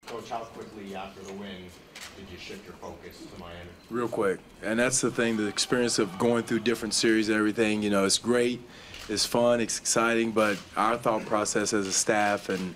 Coach, how quickly after the win did you shift your focus to Miami? Real quick. And that's the thing, the experience of going through different series and everything, you know, it's great, it's fun, it's exciting, but our thought process as a staff and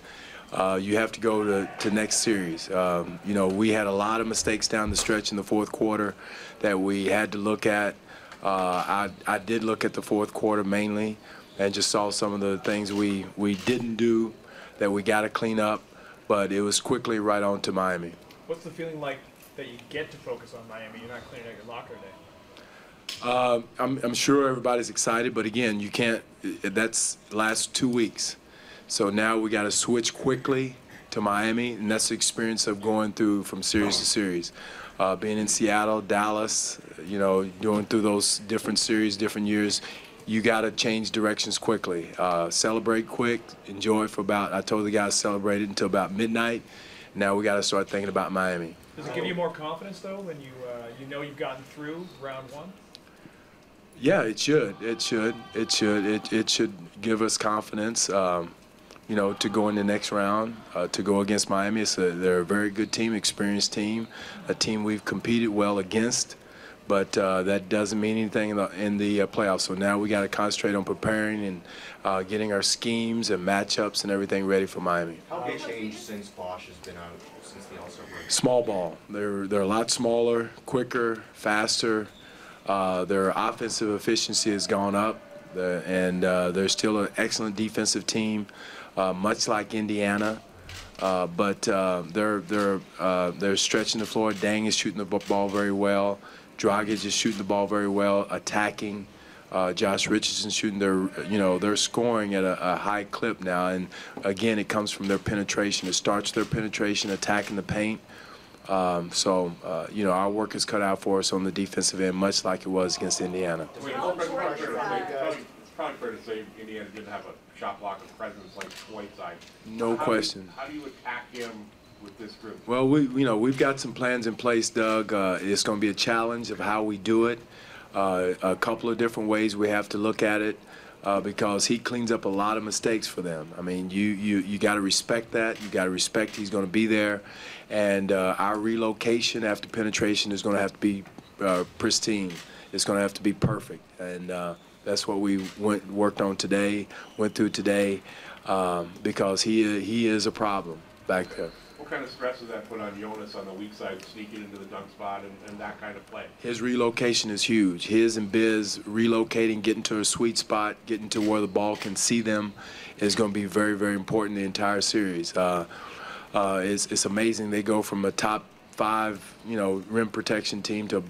you have to go to next series. You know, we had a lot of mistakes down the stretch in the fourth quarter that we had to look at. I did look at the fourth quarter mainly and just saw some of the things we didn't do that we got to clean up, but it was quickly right on to Miami. What's the feeling like that you get to focus on Miami? You're not cleaning out your locker today. I'm sure everybody's excited, but again, you can't. That's the last 2 weeks, so now we got to switch quickly to Miami, and that's the experience of going through from series to series. Being in Seattle, Dallas, you know, going through those different series, different years, you got to change directions quickly. Celebrate quick, enjoy for about. I told the guys celebrated until about midnight. Now we got to start thinking about Miami. Does it give you more confidence though when you know you've gotten through round one? Yeah, it should. It should. It should give us confidence. You know, to go in the next round, to go against Miami. They're a very good team, experienced team, a team we've competed well against, but that doesn't mean anything in the playoffs. So now we got to concentrate on preparing and getting our schemes and matchups and everything ready for Miami. How have they changed since Bosch has been out, since the All-Star break? Small ball. They're a lot smaller, quicker, faster. Their offensive efficiency has gone up, and they're still an excellent defensive team. Much like Indiana, but they're stretching the floor. Dang is shooting the ball very well. Dragic is shooting the ball very well, attacking. Josh Richardson shooting they're scoring at a high clip now, and again it comes from their penetration. It starts their penetration, attacking the paint. You know, our work is cut out for us on the defensive end, much like it was against Indiana. It's probably fair to say Indiana didn't have a shot blocker presence like Whiteside. No question. How do you attack him with this group? Well, we've got some plans in place, Doug. It's going to be a challenge of how we do it. A couple of different ways we have to look at it because he cleans up a lot of mistakes for them. I mean, you got to respect that. You got to respect he's going to be there, and our relocation after penetration is going to have to be pristine. It's going to have to be perfect, and that's what we worked on today, went through today, because he is a problem back there. What kind of stress does that put on Jonas on the weak side, sneaking into the dunk spot and that kind of play? His relocation is huge. His and Biz relocating, getting to a sweet spot, getting to where the ball can see them is going to be very, very important the entire series. It's amazing. They go from a top 5, rim protection team to,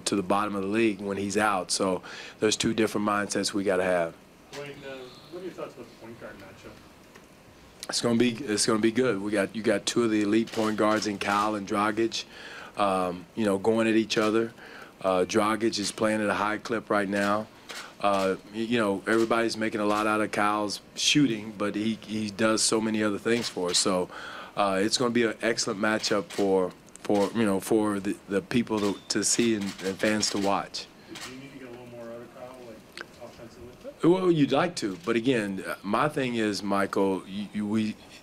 to the bottom of the league when he's out. So there's 2 different mindsets we got to have. Dwane, what are your thoughts about the point guard matchup? It's gonna be good. You got 2 of the elite point guards in Kyle and Dragic, going at each other. Dragic is playing at a high clip right now. Everybody's making a lot out of Kyle's shooting, but he does so many other things for us. So it's going to be an excellent matchup for the people to see and fans to watch. Do you need to get a little more out of Kyle, like offensively? Well, you'd like to, but again, my thing is, Michael,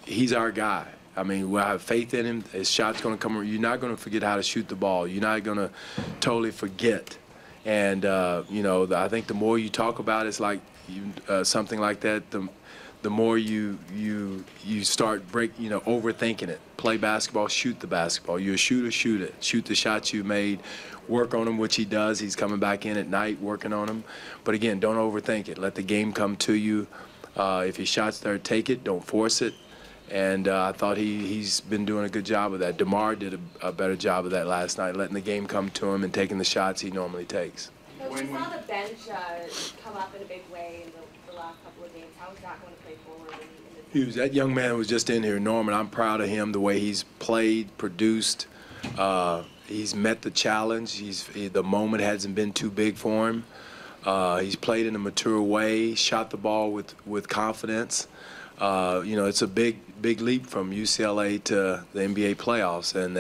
he's our guy. I mean, I have faith in him. His shot's going to come. You're not going to forget how to shoot the ball. You're not going to totally forget. And I think the more you talk about it, it's like something like that. The more you start overthinking it. Play basketball, shoot the basketball. You're a shooter, shoot it. Shoot the shots you made. Work on them, which he does. He's coming back in at night working on them. But again, don't overthink it. Let the game come to you. If your shot's there, take it. Don't force it. And I thought he's been doing a good job of that. DeMar did a better job of that last night, letting the game come to him and taking the shots he normally takes. Coach, we saw the bench come up in a big way in the last couple of games. How is that going to play forward in the team? That young man was just in here, Norman. I'm proud of him, the way he's played, produced. He's met the challenge. The moment hasn't been too big for him. He's played in a mature way, shot the ball with confidence. It's a big leap from UCLA to the NBA playoffs, and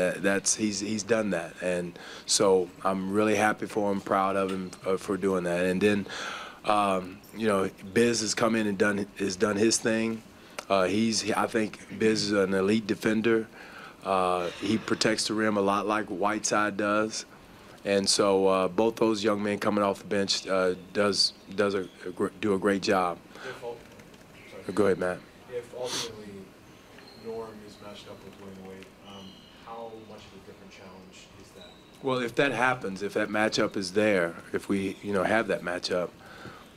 he's done that. And so I'm really happy for him, proud of him for doing that. And then, Biz has come in and done his thing. I think Biz is an elite defender. He protects the rim a lot like Whiteside does. And so both those young men coming off the bench do a great job. Go ahead, Matt. If ultimately Norm is matched up with Dwane Wade, how much of a different challenge is that? Well, if that happens, if that matchup is there, if we have that matchup,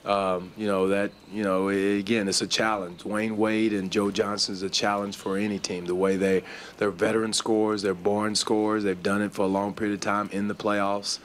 again, it's a challenge. Dwane Wade and Joe Johnson is a challenge for any team. The way they're veteran scorers, they're born scorers. They've done it for a long period of time in the playoffs.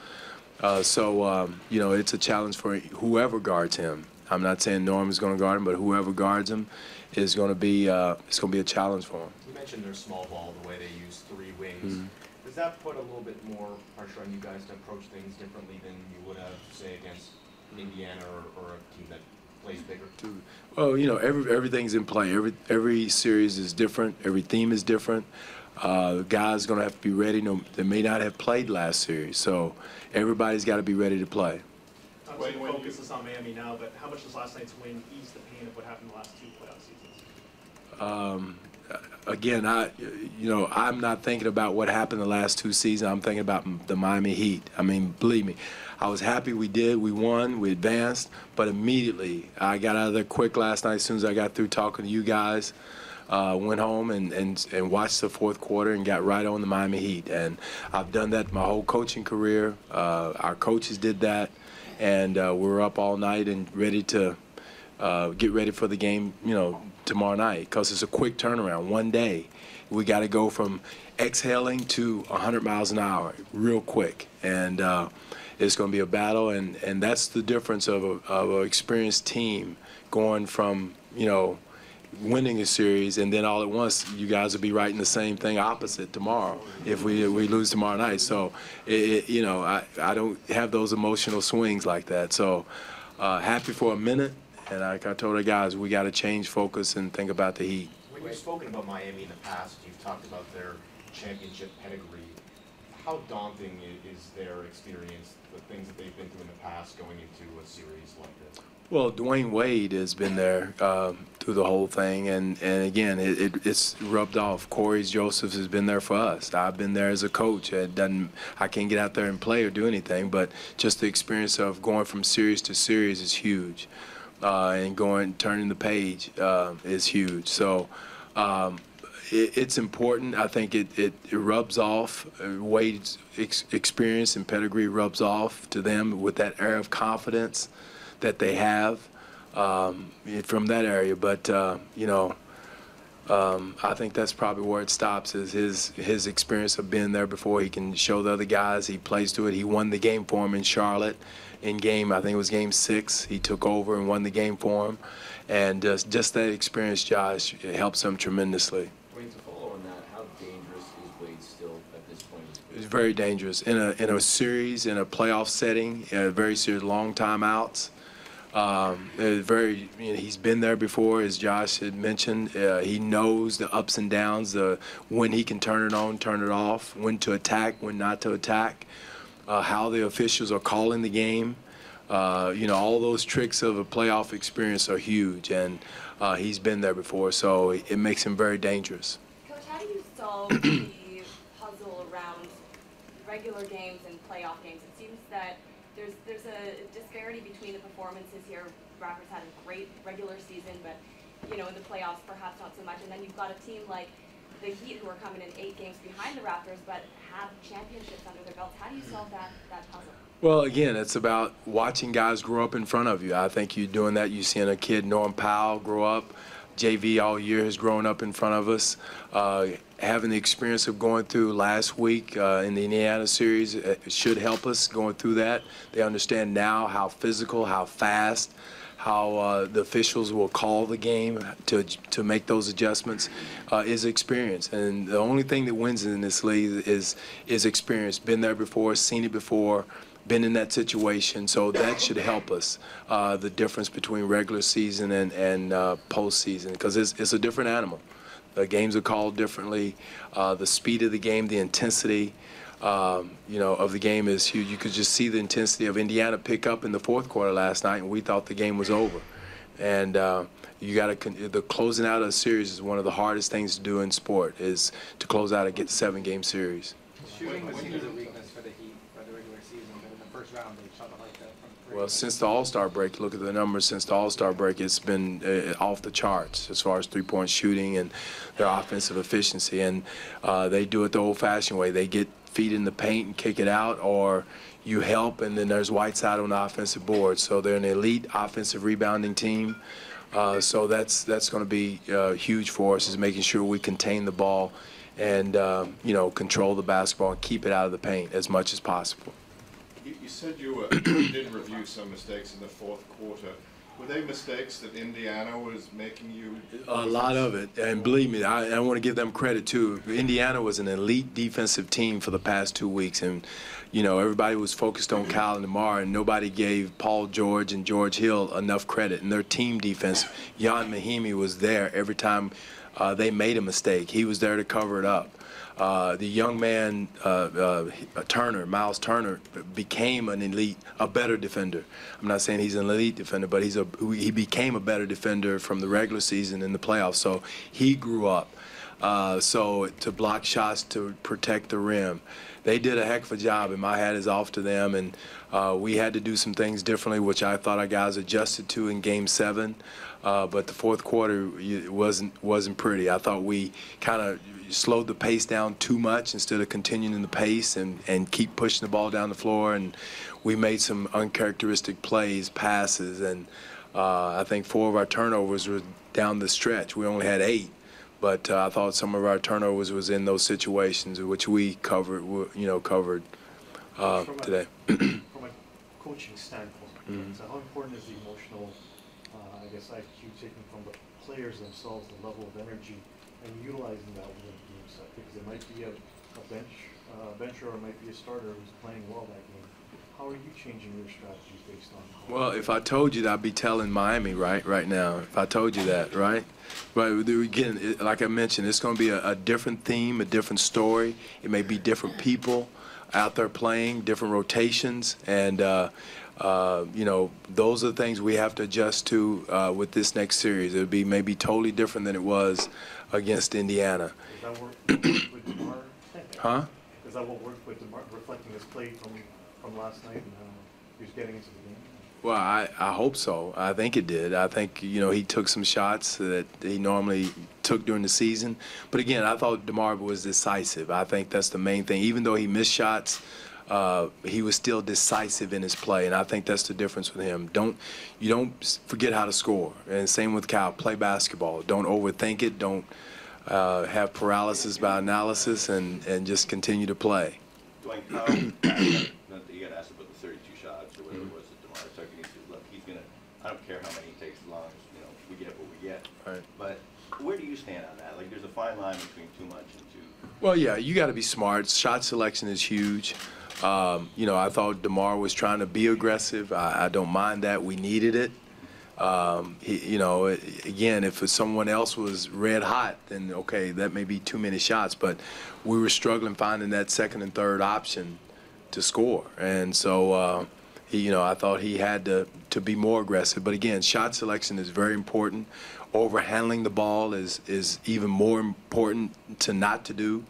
It's a challenge for whoever guards him. I'm not saying Norm is going to guard him, but whoever guards him is going to be it's going to be a challenge for him. You mentioned their small ball, the way they use 3 wings. Mm-hmm. Does that put a little bit more pressure on you guys to approach things differently than you would have, say, against Indiana or a team that plays bigger? Well, everything's in play. Every series is different. Every theme is different. Guys going to have to be ready. They may not have played last series, so everybody's got to be ready to play. Obviously, the focus is on Miami now, but how much does last night's win ease the pain of what happened the last 2 playoff seasons? Again, I'm not thinking about what happened the last 2 seasons. I'm thinking about the Miami Heat. I mean, believe me, I was happy we won, we advanced, but immediately I got out of there quick last night as soon as I got through talking to you guys. Went home and watched the 4th quarter and got right on the Miami Heat. And I've done that my whole coaching career. Our coaches did that. And we were up all night and ready to get ready for the game, tomorrow night, because it's a quick turnaround. One day, we got to go from exhaling to 100 miles an hour real quick, and it's going to be a battle. And that's the difference of an experienced team going from winning a series, and then all at once you guys will be writing the same thing opposite tomorrow if we lose tomorrow night. So I don't have those emotional swings like that. So happy for a minute, and like I told the guys, we got to change focus and think about the Heat. When you've spoken about Miami in the past, you've talked about their championship pedigree. How daunting is their experience, the things that they've been through in the past, going into a series like this? Well, Dwane Wade has been there through the whole thing, and again, it's rubbed off. Corey Josephs has been there for us. I've been there as a coach. I can't get out there and play or do anything, but just the experience of going from series to series is huge, and turning the page is huge. So it's important. I think it rubs off. Wade's experience and pedigree rubs off to them with that air of confidence that they have from that area, but I think that's probably where it stops, is his experience of being there before. He can show the other guys. He plays to it. He won the game for him in Charlotte I think it was game 6. He took over and won the game for him, and just that experience, Josh, it helps him tremendously. Wayne, to follow on that, how dangerous is Wade still at this point? It's very dangerous in a series, in a playoff setting, very serious, long timeouts. He's been there before, as Josh had mentioned. He knows the ups and downs, when he can turn it on, turn it off, when to attack, when not to attack, how the officials are calling the game. All those tricks of a playoff experience are huge, and he's been there before, so it makes him very dangerous. Coach, how do you solve the puzzle around regular games and playoff games? It seems that there's a disparity between the performances here. Raptors had a great regular season, but in the playoffs perhaps not so much. And then you've got a team like the Heat who are coming in 8 games behind the Raptors, but have championships under their belts. How do you solve that puzzle? Well, again, it's about watching guys grow up in front of you. I think you're doing that. You're seeing a kid, Norm Powell, grow up. JV all year has grown up in front of us. Having the experience of going through last week in the Indiana series should help us going through that. They understand now how physical, how fast, how the officials will call the game to make those adjustments is experience. And the only thing that wins in this league is experience. Been there before, seen it before, been in that situation, so that should help us, the difference between regular season and postseason, because it's a different animal. The games are called differently. The speed of the game, the intensity, of the game is huge. You could just see the intensity of Indiana pick up in the 4th quarter last night, and we thought the game was over. And you got to the closing out of a series is one of the hardest things to do in sport, is to close out and get 7-game series. Shooting was seen as a weakness for the Heat for the regular season, but in the first round they shot it like that from three. Well, since the All-Star break, look at the numbers. Since the All-Star break, it's been off the charts as far as three-point shooting and their offensive efficiency. And they do it the old-fashioned way. They get feet in the paint and kick it out, or you help, and then there's Whiteside on the offensive board. So they're an elite offensive rebounding team. So that's going to be huge for us, is making sure we contain the ball and control the basketball and keep it out of the paint as much as possible. You said you did review some mistakes in the fourth quarter. Were they mistakes that Indiana was making you? A lot of it, and believe me, I want to give them credit too. Indiana was an elite defensive team for the past 2 weeks, and everybody was focused on Kyle and DeMar, and nobody gave Paul George and George Hill enough credit. And their team defense, Jan Mahimi was there every time they made a mistake. He was there to cover it up. The young man, Turner, Miles Turner, became a better defender. I'm not saying he's an elite defender, but he became a better defender from the regular season in the playoffs. So he grew up. So to block shots, to protect the rim. They did a heck of a job, and my hat is off to them. And we had to do some things differently, which I thought our guys adjusted to in Game 7. But the fourth quarter wasn't pretty. I thought we kind of slowed the pace down too much instead of continuing the pace and keep pushing the ball down the floor. And we made some uncharacteristic plays, passes, and I think 4 of our turnovers were down the stretch. We only had 8. But I thought some of our turnovers was in those situations, which we covered today. From a coaching standpoint, so how important is the emotional, IQ taken from the players themselves, the level of energy, and utilizing that within the game set? Because it might be a bencher, or it might be a starter who's playing well that game. How are you changing your strategies based on? Well, if I told you that, I'd be telling Miami right now. If I told you that, right? But again, like I mentioned, it's going to be a different theme, a different story. It may be different people out there playing, different rotations, and those are the things we have to adjust to with this next series. It'll be maybe totally different than it was against Indiana. Does that work with DeMar? Huh? Does that work with DeMar, reflecting his play from last night and he was getting into the game? Well, I hope so. I think it did. I think, he took some shots that he normally took during the season. But again, I thought DeMar was decisive. I think that's the main thing. Even though he missed shots, he was still decisive in his play, and I think that's the difference with him. You don't forget how to score. And same with Kyle. Play basketball. Don't overthink it. Don't have paralysis by analysis, and just continue to play. Dwane, Kyle, you got asked about the 32 shots or whatever it was that DeMar took, and he said, look, he's going to, I don't care how many he takes, as long as, we get what we get. Right. But where do you stand on that? Like, there's a fine line between too much and too... Well, yeah, you got to be smart. Shot selection is huge. I thought DeMar was trying to be aggressive. I don't mind that. We needed it. Again, if someone else was red hot, then okay, that may be too many shots. But we were struggling finding that second and third option to score, and so I thought he had to be more aggressive. But again, shot selection is very important. Overhandling the ball is even more important to not to do.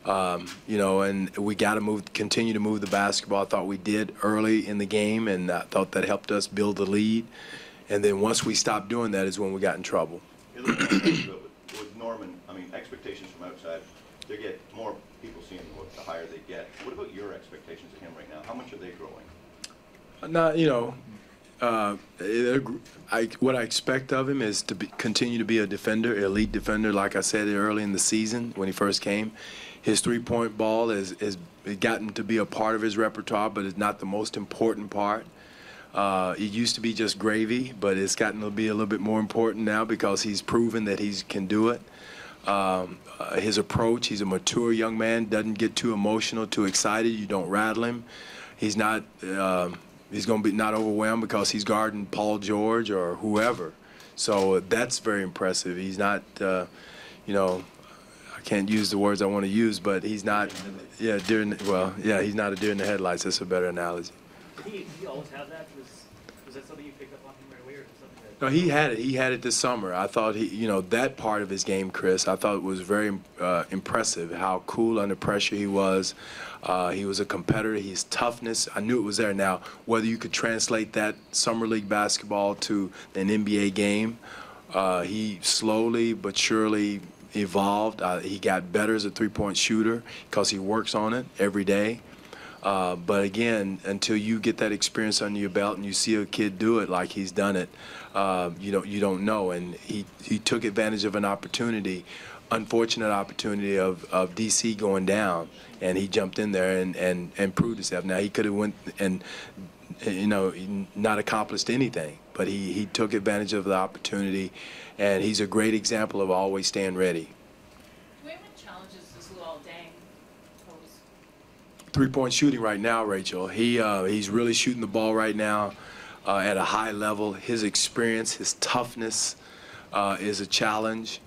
And we got to continue to move the basketball. I thought we did early in the game, and I thought that helped us build the lead. And then once we stopped doing that is when we got in trouble. With Norman, expectations from outside, they get more people seeing the higher they get. What about your expectations of him right now? How much are they growing? What I expect of him is to continue to be a defender, elite defender, like I said early in the season when he first came. His three-point ball has gotten to be a part of his repertoire, but it's not the most important part. It used to be just gravy, but it's gotten to be a little bit more important now because he's proven that he can do it. His approach, he's a mature young man, doesn't get too emotional, too excited. You don't rattle him. He's not, he's going to be not overwhelmed because he's guarding Paul George or whoever. So that's very impressive. He's not, I can't use the words I want to use, but he's not, he's not a deer in the headlights. That's a better analogy. Did he always have that? Was that something you picked up on him right away, or something that No, he had it. He had it this summer. I thought that part of his game, Chris, I thought was very impressive. How cool under pressure he was. He was a competitor. His toughness, I knew it was there. Now, whether you could translate that summer league basketball to an NBA game, he slowly but surely evolved. He got better as a three-point shooter because he works on it every day. But again, until you get that experience under your belt and you see a kid do it like he's done it, you don't know. And he took advantage of an opportunity, unfortunate opportunity of DC going down, and he jumped in there and proved himself. Now he could have went and not accomplished anything, but he took advantage of the opportunity, and he's a great example of always staying ready. Dwane, what challenges does Luol Deng pose? Three-point shooting right now, Rachel. He's really shooting the ball right now at a high level. His experience, his toughness is a challenge.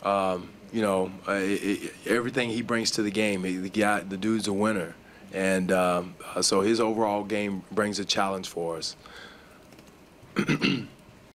Everything he brings to the game, the dude's a winner. And so his overall game brings a challenge for us.